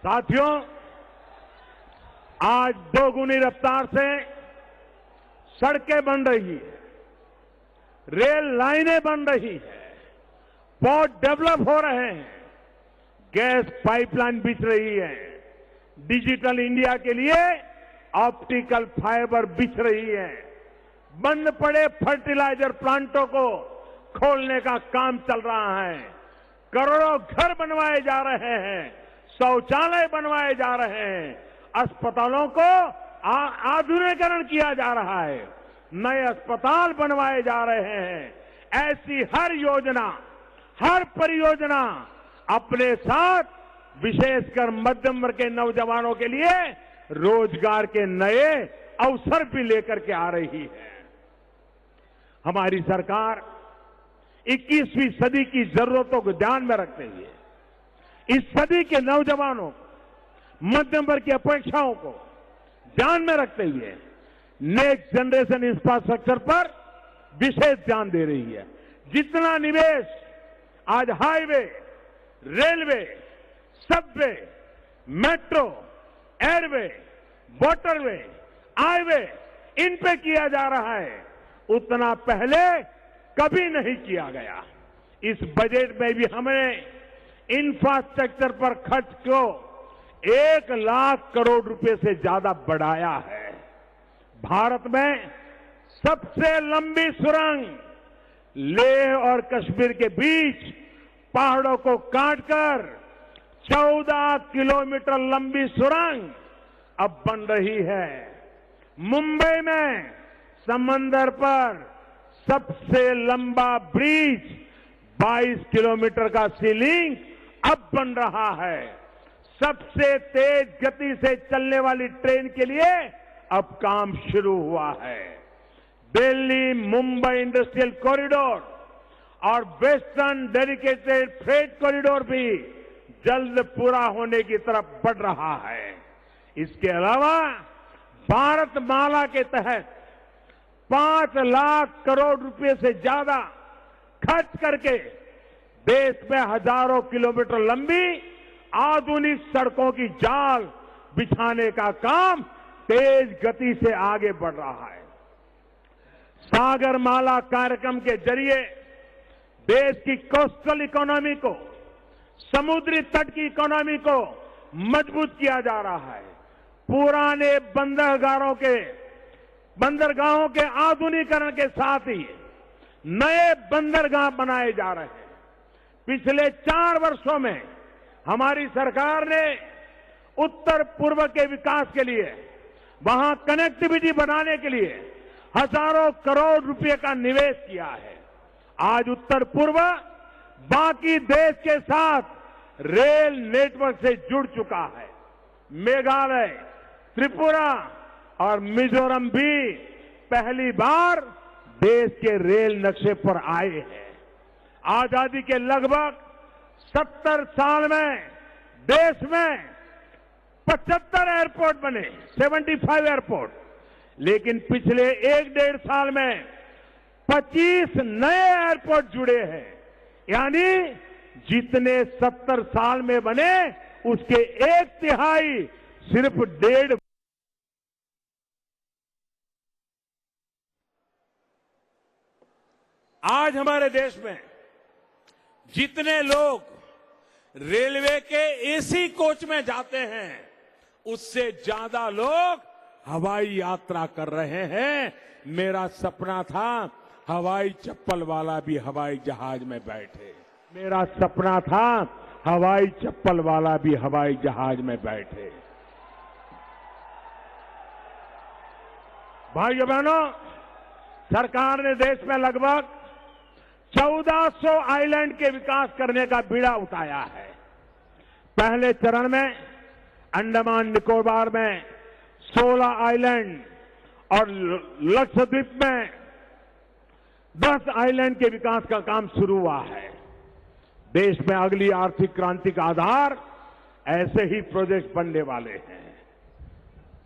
साथियों, आज दोगुनी रफ्तार से सड़कें बन रही है, रेल लाइनें बन रही है, पोर्ट डेवलप हो रहे हैं, गैस पाइपलाइन बिछ रही है, डिजिटल इंडिया के लिए ऑप्टिकल फाइबर बिछ रही है, बंद पड़े फर्टिलाइजर प्लांटों को खोलने का काम चल रहा है, करोड़ों घर बनवाए जा रहे हैं, शौचालय बनवाए जा रहे हैं, अस्पतालों को आधुनिकीकरण किया जा रहा है, नए अस्पताल बनवाए जा रहे हैं। ऐसी हर योजना, हर परियोजना अपने साथ विशेषकर मध्यम वर्ग के नौजवानों के लिए रोजगार के नए अवसर भी लेकर के आ रही है। हमारी सरकार 21वीं सदी की जरूरतों को ध्यान में रखते हुए इस सदी के नौजवानों को, मध्यम वर्ग की अपेक्षाओं को ध्यान में रखते हुए नेक्स्ट जनरेशन इंफ्रास्ट्रक्चर पर विशेष ध्यान दे रही है। जितना निवेश आज highway, railway, Subway, metro, airway, waterway, highway in पे किया जा रहा है, उतना पहले कभी नहीं किया गया। इस बजट में भी हमने इंफ्रास्ट्रक्चर पर खर्च को 1 लाख करोड़ रुपए से ज्यादा बढ़ाया है। भारत में सबसे लंबी सुरंग लेह और कश्मीर के बीच पहाड़ों को काटकर 14 किलोमीटर लंबी सुरंग अब बन रही है। मुंबई में समंदर पर सबसे लंबा ब्रिज 22 किलोमीटर का सी लिंक अब बन रहा है। सबसे तेज गति से चलने वाली ट्रेन के लिए अब काम शुरू हुआ है। दिल्ली मुंबई इंडस्ट्रियल कॉरिडोर और वेस्टर्न डेडिकेटेड फ्रेट कॉरिडोर भी जल्द पूरा होने की तरफ बढ़ रहा है। इसके अलावा भारत माला के तहत 5 लाख करोड़ रुपए से ज्यादा खर्च करके देश में हजारों किलोमीटर लंबी आधुनिक सड़कों की जाल बिछाने का काम तेज गति से आगे बढ़ रहा है। सागरमाला कार्यक्रम के जरिए देश की कोस्टल इकोनॉमी को, समुद्री तट की इकोनॉमी को मजबूत किया जा रहा है। पुराने बंदरगाहों के आधुनिकीकरण के साथ ही नए बंदरगाह बनाए जा रहे हैं। पिछले 4 वर्षों में हमारी सरकार ने उत्तर पूर्व के विकास के लिए, वहां कनेक्टिविटी बनाने के लिए हजारों करोड़ रुपए का निवेश किया है। आज उत्तर पूर्व बाकी देश के साथ रेल नेटवर्क से जुड़ चुका है। मेघालय, त्रिपुरा और मिजोरम भी पहली बार देश के रेल नक्शे पर आए हैं। आजादी के लगभग 70 साल में देश में 75 एयरपोर्ट बने, 75 एयरपोर्ट, लेकिन पिछले 1-1.5 साल में 25 नए एयरपोर्ट जुड़े हैं। यानी जितने 70 साल में बने उसके 1/3 सिर्फ 1.5। आज हमारे देश में जितने लोग रेलवे के एसी कोच में जाते हैं, उससे ज्यादा लोग हवाई यात्रा कर रहे हैं। मेरा सपना था हवाई चप्पल वाला भी हवाई जहाज में बैठे। मेरा सपना था हवाई चप्पल वाला भी हवाई जहाज में बैठे। भाइयों बहनों, सरकार ने देश में लगभग 1400 आइलैंड के विकास करने का बीड़ा उठाया है। पहले चरण में अंडमान निकोबार में 16 आइलैंड और लक्षद्वीप में 10 आइलैंड के विकास का काम शुरू हुआ है। देश में अगली आर्थिक क्रांति का आधार ऐसे ही प्रोजेक्ट बनने वाले हैं।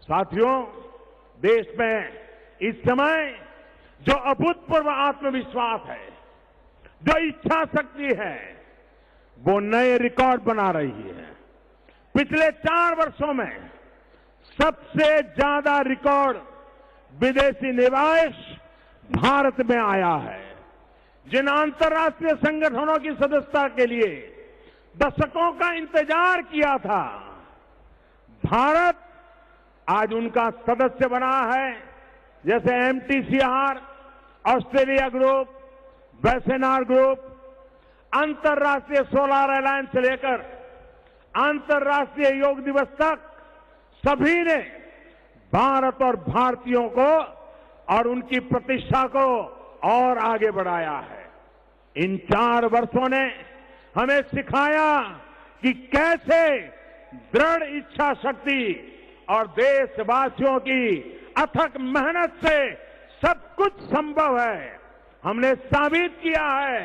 साथियों, देश में इस समय जो अभूतपूर्व आत्मविश्वास है, जो इच्छा शक्ति है, वो नए रिकॉर्ड बना रही है। पिछले 4 वर्षों में सबसे ज्यादा रिकॉर्ड विदेशी निवेश भारत में आया है। जिन अंतर्राष्ट्रीय संगठनों की सदस्यता के लिए दशकों का इंतजार किया था, भारत आज उनका सदस्य बना है। जैसे एमटीसीआर, ऑस्ट्रेलिया ग्रुप, वेसेनार ग्रुप, अंतर्राष्ट्रीय सोलर अलायंस से लेकर अंतर्राष्ट्रीय योग दिवस तक सभी ने भारत और भारतीयों को और उनकी प्रतिष्ठा को और आगे बढ़ाया है। इन 4 वर्षों ने हमें सिखाया कि कैसे दृढ़ इच्छा शक्ति और देशवासियों की अथक मेहनत से सब कुछ संभव है। हमने साबित किया है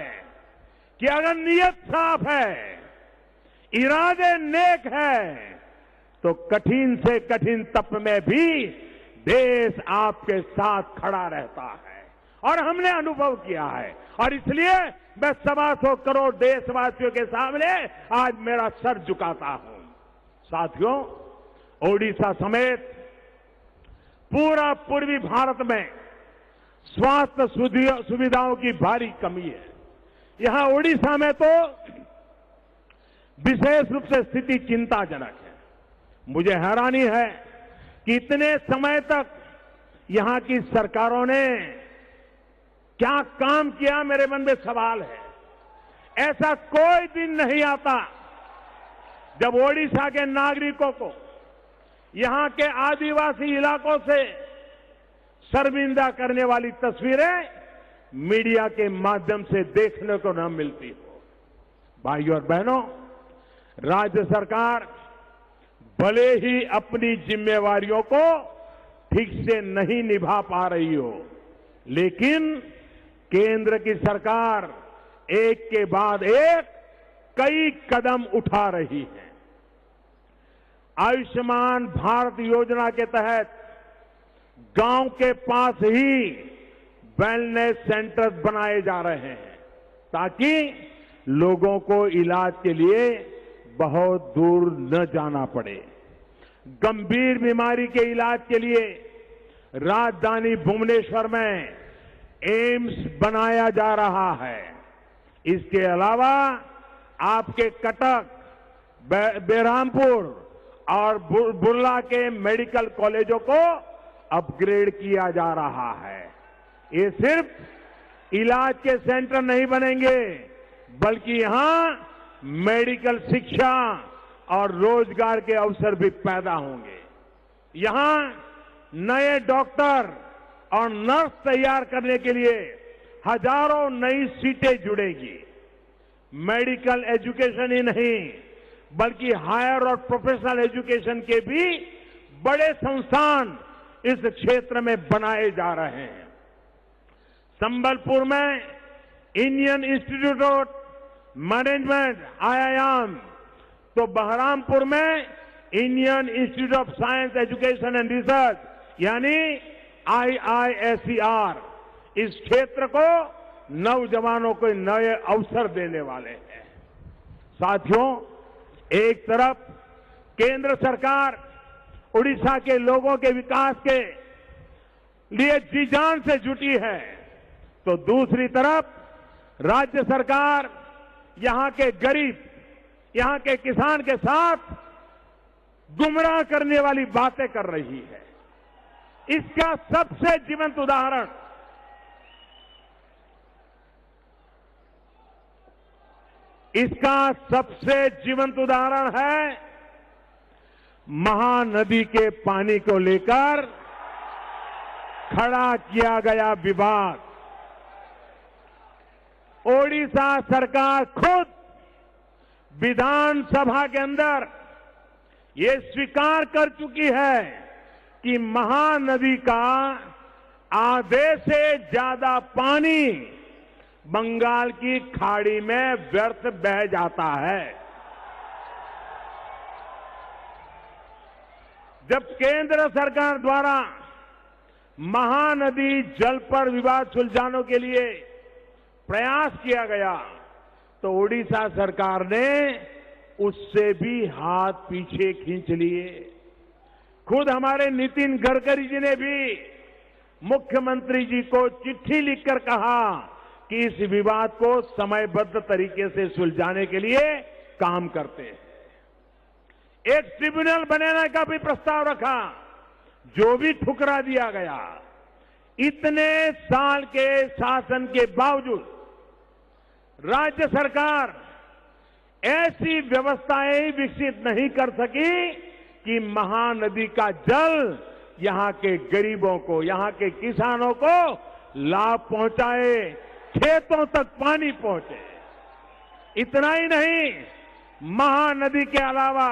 कि अगर नीयत साफ है, इरादे नेक है, तो कठिन से कठिन तप में भी देश आपके साथ खड़ा रहता है। और हमने अनुभव किया है, और इसलिए मैं 125 करोड़ देशवासियों के सामने आज मेरा सर झुकाता हूं। साथियों, ओडिशा समेत पूरा पूर्वी भारत में स्वास्थ्य सुविधाओं की भारी कमी है। यहां ओडिशा में तो विशेष रूप से स्थिति चिंताजनक है। मुझे हैरानी है कि इतने समय तक यहां की सरकारों ने क्या काम किया, मेरे मन में सवाल है। ऐसा कोई दिन नहीं आता जब ओडिशा के नागरिकों को यहां के आदिवासी इलाकों से शर्मिंदा करने वाली तस्वीरें मीडिया के माध्यम से देखने को न मिलती हो। भाइयों और बहनों, राज्य सरकार भले ही अपनी जिम्मेवारियों को ठीक से नहीं निभा पा रही हो, लेकिन केंद्र की सरकार एक के बाद एक कई कदम उठा रही है। आयुष्मान भारत योजना के तहत गांव के पास ही वेलनेस सेंटर्स बनाए जा रहे हैं, ताकि लोगों को इलाज के लिए बहुत दूर न जाना पड़े। गंभीर बीमारी के इलाज के लिए राजधानी भुवनेश्वर में एम्स बनाया जा रहा है। इसके अलावा आपके कटक, बेरहामपुर और बुर्ला के मेडिकल कॉलेजों को अपग्रेड किया जा रहा है। ये सिर्फ इलाज के सेंटर नहीं बनेंगे, बल्कि यहां मेडिकल शिक्षा और रोजगार के अवसर भी पैदा होंगे। यहां नए डॉक्टर और नर्स तैयार करने के लिए हजारों नई सीटें जुड़ेगी। मेडिकल एजुकेशन ही नहीं, बल्कि हायर और प्रोफेशनल एजुकेशन के भी बड़े संस्थान इस क्षेत्र में बनाए जा रहे हैं। संबलपुर में Indian institute of management IIM, तो बहरामपुर में Indian institute of science education and research यानी IISER इस क्षेत्र को नौजवानों को नए अवसर देने वाले हैं। साथियों, एक तरफ केंद्र सरकार उड़ीसा के लोगों के विकास के लिए जी जान से जुटी है, तो दूसरी तरफ राज्य सरकार यहां के गरीब, यहां के किसान के साथ गुमराह करने वाली बातें कर रही है। इसका सबसे जीवंत उदाहरण है महानदी के पानी को लेकर खड़ा किया गया विवाद। ओडिशा सरकार खुद विधानसभा के अंदर ये स्वीकार कर चुकी है कि महानदी का आधे से ज्यादा पानी बंगाल की खाड़ी में व्यर्थ बह जाता है। जब केंद्र सरकार द्वारा महानदी जल पर विवाद सुलझाने के लिए प्रयास किया गया, तो ओडिशा सरकार ने उससे भी हाथ पीछे खींच लिए। खुद हमारे नितिन गडकरी जी ने भी मुख्यमंत्री जी को चिट्ठी लिखकर कहा कि इस विवाद को समयबद्ध तरीके से सुलझाने के लिए काम करते हैं। एक ट्रिब्यूनल बनाने का भी प्रस्ताव रखा, जो भी ठुकरा दिया गया। इतने साल के शासन के बावजूद राज्य सरकार ऐसी व्यवस्थाएं विकसित नहीं कर सकी कि महानदी का जल यहां के गरीबों को, यहां के किसानों को लाभ पहुंचाए, खेतों तक पानी पहुंचे। इतना ही नहीं, महानदी के अलावा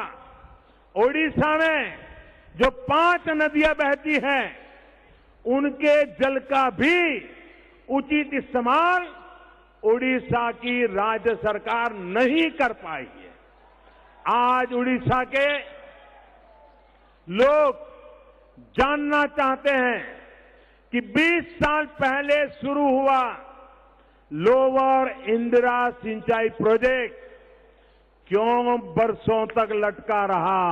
ओडिशा में जो 5 नदियां बहती हैं, उनके जल का भी उचित इस्तेमाल ओडिशा की राज्य सरकार नहीं कर पाई है। आज ओडिशा के लोग जानना चाहते हैं कि 20 साल पहले शुरू हुआ लोअर इंदिरा सिंचाई प्रोजेक्ट क्यों बरसों तक लटका रहा?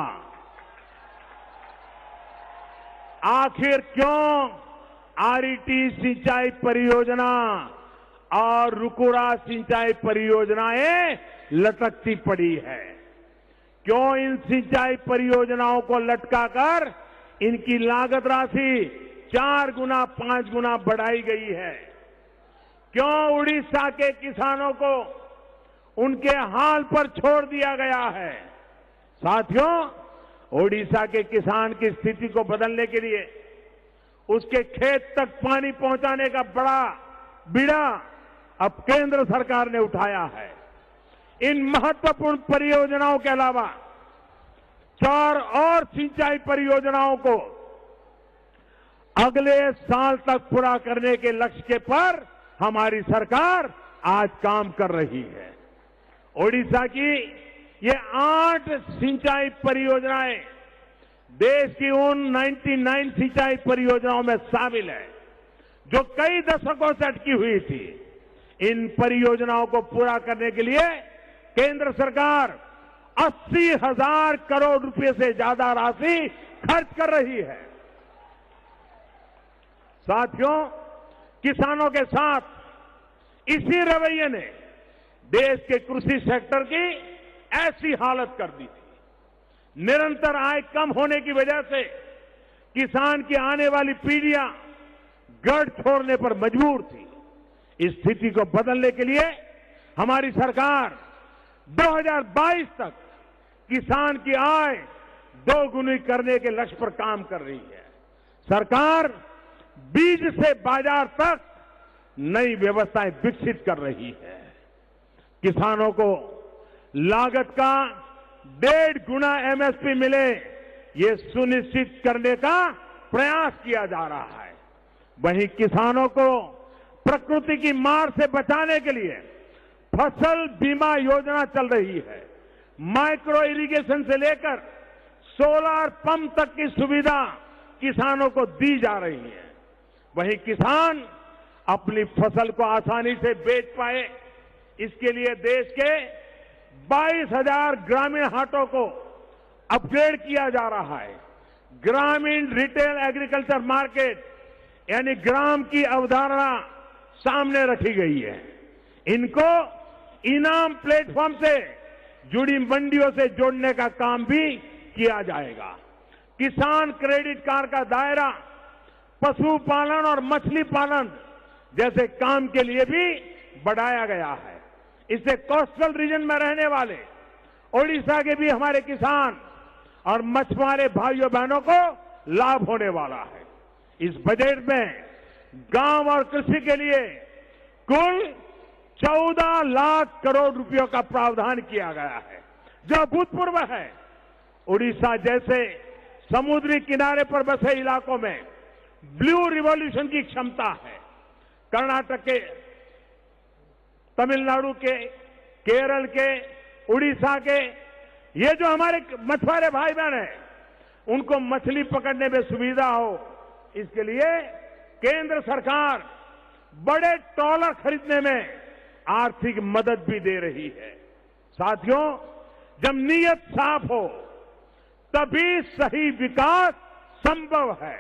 आखिर क्यों आरईटी सिंचाई परियोजना और रुकुरा सिंचाई परियोजनाएं लटकती पड़ी है? क्यों इन सिंचाई परियोजनाओं को लटकाकर इनकी लागत राशि 4 गुना 5 गुना बढ़ाई गई है? क्यों उड़ीसा के किसानों को उनके हाल पर छोड़ दिया गया है? साथियों, ओडिशा के किसान की स्थिति को बदलने के लिए, उसके खेत तक पानी पहुंचाने का बड़ा बीड़ा अब केंद्र सरकार ने उठाया है। इन महत्वपूर्ण परियोजनाओं के अलावा 4 और सिंचाई परियोजनाओं को अगले साल तक पूरा करने के लक्ष्य पर हमारी सरकार आज काम कर रही है। ओडिशा की ये 8 सिंचाई परियोजनाएं देश की उन 99 सिंचाई परियोजनाओं में शामिल है जो कई दशकों से अटकी हुई थी। इन परियोजनाओं को पूरा करने के लिए केंद्र सरकार 80,000 करोड़ रुपए से ज्यादा राशि खर्च कर रही है। साथियों, किसानों के साथ इसी रवैये ने देश के कृषि सेक्टर की ऐसी हालत कर दी थी। निरंतर आय कम होने की वजह से किसान की आने वाली पीढ़ियां गढ़ छोड़ने पर मजबूर थी। इस स्थिति को बदलने के लिए हमारी सरकार 2022 तक किसान की आय 2 गुनी करने के लक्ष्य पर काम कर रही है। सरकार बीज से बाजार तक नई व्यवस्थाएं विकसित कर रही है। किसानों को लागत का 1.5 गुना एमएसपी मिले, ये सुनिश्चित करने का प्रयास किया जा रहा है। वहीं किसानों को प्रकृति की मार से बचाने के लिए फसल बीमा योजना चल रही है। माइक्रो इरिगेशन से लेकर सोलर पंप तक की सुविधा किसानों को दी जा रही है। वहीं किसान अपनी फसल को आसानी से बेच पाए, इसके लिए देश के 22,000 ग्रामीण हाटों को अपग्रेड किया जा रहा है। ग्रामीण रिटेल एग्रीकल्चर मार्केट यानी ग्राम की अवधारणा सामने रखी गई है। इनको इनाम प्लेटफॉर्म से जुड़ी मंडियों से जोड़ने का काम भी किया जाएगा। किसान क्रेडिट कार्ड का दायरा पशुपालन और मछली पालन जैसे काम के लिए भी बढ़ाया गया है। इससे कोस्टल रीजन में रहने वाले ओडिशा के भी हमारे किसान और मछुआरे भाइयों बहनों को लाभ होने वाला है। इस बजट में गांव और कृषि के लिए कुल 14 लाख करोड़ रुपयों का प्रावधान किया गया है, जो अभूतपूर्व है। ओडिशा जैसे समुद्री किनारे पर बसे इलाकों में ब्लू रिवॉल्यूशन की क्षमता है। कर्नाटक के, तमिलनाडु के, केरल के, उड़ीसा के, ये जो हमारे मछुआरे भाई बहन हैं, उनको मछली पकड़ने में सुविधा हो, इसके लिए केंद्र सरकार बड़े ट्रॉलर खरीदने में आर्थिक मदद भी दे रही है। साथियों, जब नीयत साफ हो तभी सही विकास संभव है,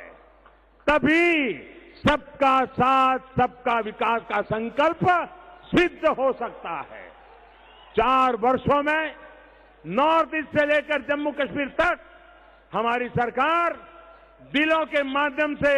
तभी सबका साथ सबका विकास का संकल्प सिद्ध हो सकता है। 4 वर्षों में नॉर्थ ईस्ट से लेकर जम्मू कश्मीर तक हमारी सरकार दिलों के माध्यम से